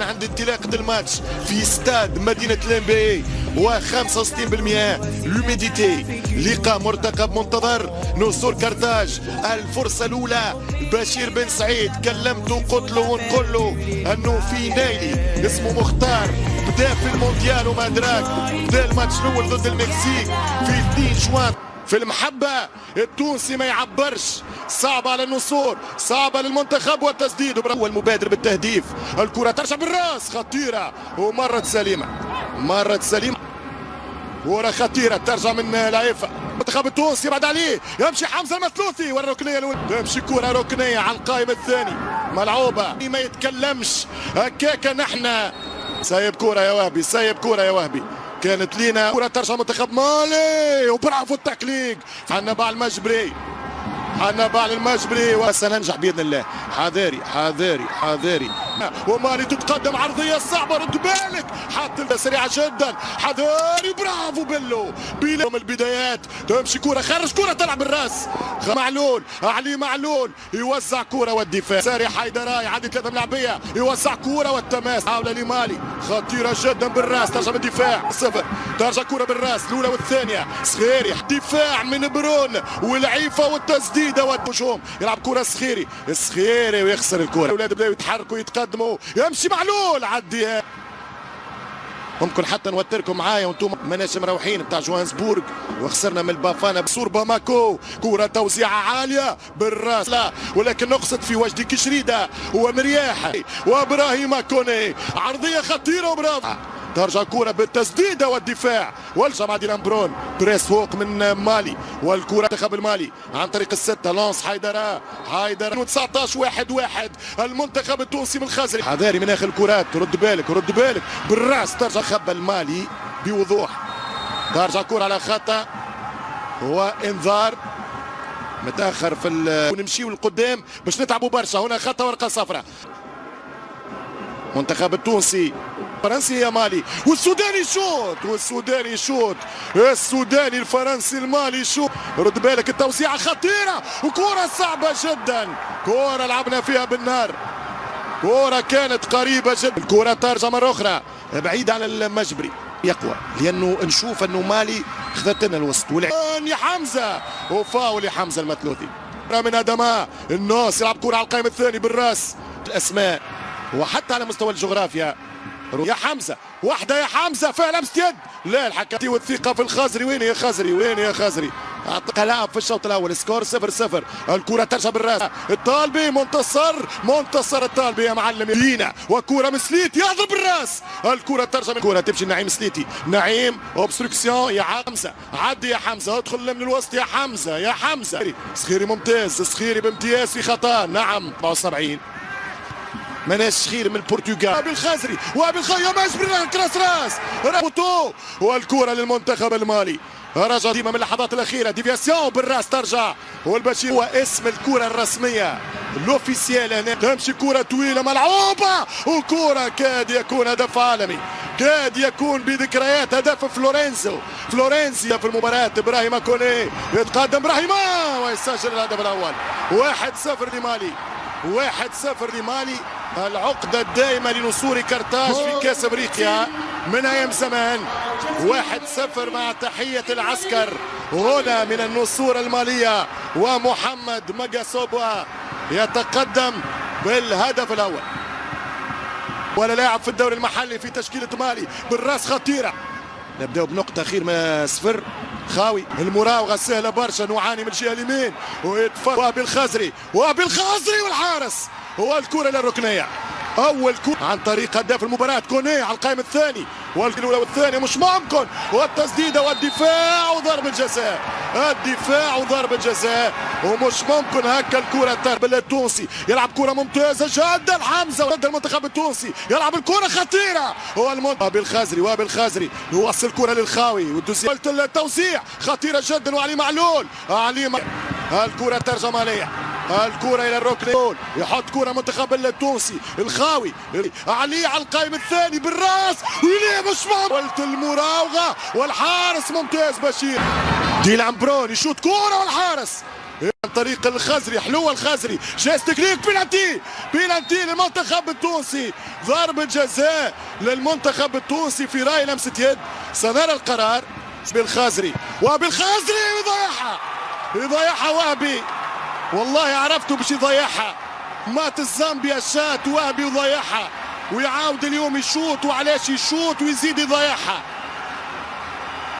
عند انطلاقة الماتش في استاد مدينة لامبي و65% لوميديتي. لقاء مرتقب منتظر نصور كرتاج. الفرصة الأولى بشير بن سعيد كلمته قلت له ونقول له أنه في نايلي اسمه مختار بدا في المونديال وما أدراك، بدا الماتش الأول ضد المكسيك في 2 جوان. في المحبة التونسي ما يعبرش، صعب على النصور، صعب على المنتخب والتسديد. هو المبادر بالتهديف، الكرة ترجع بالراس خطيرة ومرت سليمة، مرت سليمة، كرة خطيرة ترجع من لعيفة المنتخب التونسي. بعد عليه يمشي حمزة المثلوثي والركنية الأولى، تمشي كرة ركنية على القائم الثاني ملعوبة ما يتكلمش هكاكا. نحن سايب كرة يا وهبي، سايب كرة يا وهبي، كانت لينا كرة ترجع منتخب مالي وبرافو التكليك. حنبال المجبري، حنبال المجبري وسننجح باذن الله. حذاري حذاري حذاري، ومالي تتقدم عرضيه صعبه، رد بالك حط سريعه جدا. حذاري برافو بيلو من البدايات، تمشي كره خرج كره تلعب بالراس. معلول علي معلول يوزع كره والدفاع. ساري حيدراي عندي 3 ملاعبيه يوزع كره والتماس، حاولة لمالي خطيره جدا بالراس، ترجع بالدفاع 0، ترجع كره بالراس الاولى والثانيه. صخيري دفاع من برون والعيفه والتسديده والهجوم، يلعب كره صخيري، صخيري ويخسر الكره. الاولاد بداوا يتحركوا يتقدموا، يمشي معلول عديها. ممكن حتى نوتركم معايا وانتم ماناش مروحين بتاع جوهانسبورغ وخسرنا من البافانا بصور باماكو. كرة توزيعة عالية بالراس لا، ولكن نقصد في وجدي كشريدة ومرياح وابراهيم كوني، عرضية خطيرة وبرافو. ترجع كرة بالتسديدة والدفاع والجمع ديلان برون، بريس فوق من مالي والكرة منتخب المالي عن طريق الستة. لونس حيدرة 19 1-1 المنتخب التونسي من الخزري. حذاري من اخر الكرات، رد بالك رد بالك بالراس. ترجع خبى المالي بوضوح، ترجع كرة على خطأ وانذار متاخر في ونمشيو للقدام باش نتعبوا برشا. هنا خطأ ورقة صفراء. المنتخب التونسي فرنسي يا مالي والسوداني شوط، والسوداني شوط، السوداني الفرنسي المالي شوط. رد بالك التوزيعة خطيرة وكرة صعبة جدا، كرة لعبنا فيها بالنار، كرة كانت قريبة جدا. الكرة ترجع مرة أخرى بعيد عن المجبري، يقوى لأنه نشوف أنه مالي خذت لنا الوسط. يا حمزة وفاول يا حمزة المثلوثي من أدماء الناس، يلعب كرة على القائم الثاني بالراس. الأسماء وحتى على مستوى الجغرافيا. يا حمزة واحدة يا حمزة فيها لمسة يد، لا الحكم والثقة في الخزري. وين يا خزري، وين يا خزري؟ لعب في الشوط الأول، سكور 0-0. الكرة ترجع بالراس، الطالبي منتصر الطالبي يا معلم دينا، وكرة من سليت يضرب بالراس. الكرة ترجع من الكرة تمشي نعيم سليتي، نعيم اوبستركسيون يا حمزة، عدي يا حمزة، ادخل من الوسط يا حمزة، يا حمزة. صخيري ممتاز، صخيري بامتياز في خطأ، نعم 74 مناش خير من البرتغال. بالخزري وبالخيا مجبري كراس راس رابطو، والكرة للمنتخب المالي. رجع ديما من اللحظات الأخيرة ديفياسيون بالراس ترجع، والبشير هو اسم الكرة الرسمية لوفيسيال. هنا تمشي كرة طويلة ملعوبة وكرة كاد يكون هدف عالمي، كاد يكون بذكريات هدف فلورنسي في المباراة. إبراهيم كوني يتقدم إبراهيم ويسجل الهدف الأول. 1-0 لمالي، 1-0 لمالي. العقدة الدائمة لنصور كرتاج في كأس أفريقيا من أيام زمان. 1-0 مع تحية العسكر هنا من النصور المالية، ومحمد مقاسوبوا يتقدم بالهدف الأول. ولا لاعب في الدوري المحلي في تشكيلة مالي بالراس خطيرة. نبدأ بنقطة خير ما 0. خاوي المراوغة سهلة برشا، نعاني من الجهة اليمين ويتفرج وبالخزري والحارس، والكرة للركنية. أول كرة عن طريق هداف المباراة كوني على القائم الثاني، والأولى والثانية مش ممكن، والتسديدة والدفاع وضرب الجزاء، الدفاع وضرب الجزاء، ومش ممكن هكا الكرة تهرب. التونسي يلعب كرة ممتازة جدا، حمزة ضد المنتخب التونسي يلعب الكرة خطيرة، وبالخزري يوصل الكرة للخاوي التوزيع خطيرة جدا، وعلي معلول الكرة ترجم عليها، الكرة إلى الركن، يحط كرة منتخب التونسي. الخاوي علي على القائم الثاني بالراس ويليه مش قلت المراوغة والحارس ممتاز بشير. ديلان برون يشوط كرة والحارس طريق الخزري، حلوه الخزري، جاز تكنيك، بينالتي، بينالتي للمنتخب التونسي، ضربة جزاء للمنتخب التونسي في راي لمسة يد. سنرى القرار بالخزري، وبالخزري يضيعها وهبي، والله عرفته باش يضيعها، مات الزامبيا شات وهبي وضيعها، ويعاود اليوم يشوط، وعلاش يشوط ويزيد يضيعها.